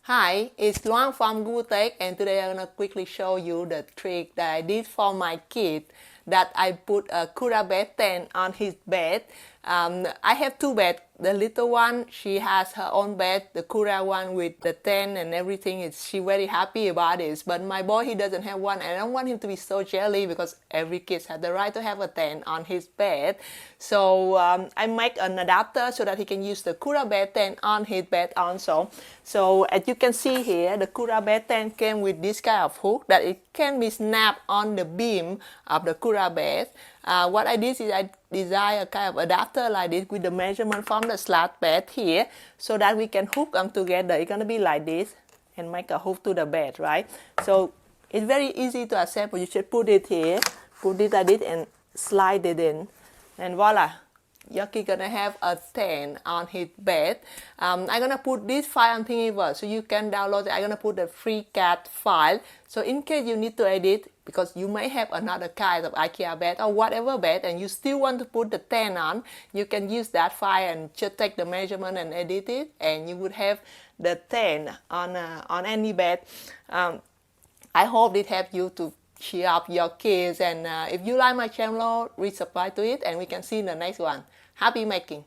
Hi, it's Luang from Tech, and today I'm gonna quickly show you the trick that I did for my kid. That I put a Kura bed tent on his bed. I have two beds. The little one, she has her own bed. The Kura one with the tent and everything, she very happy about it. But my boy, he doesn't have one, and I don't want him to be so jelly because every kid has the right to have a tent on his bed. So I make an adapter so that he can use the Kura bed tent on his bed also. So as you can see here, the Kura bed tent came with this kind of hook that it can be snapped on the beam of the Kura bed. What I did is I designed a kind of adapter like this with the measurement from the Slakt bed here, so that we can hook them together. It's gonna be like this and make a hook to the bed, right? So it's very easy to assemble. You should put it here, put it like this, and slide it in, and voila. Yoki gonna have a tent on his bed. I'm gonna put this file on Thingiverse so you can download it. I'm gonna put the free cat file. So in case you need to edit, because you may have another kind of Ikea bed or whatever bed and you still want to put the tent on, you can use that file and just take the measurement and edit it, and you would have the tent on any bed. I hope it helped you to cheer up your kids, and if you like my channel, resubscribe to it, and we can see in the next one. Happy making!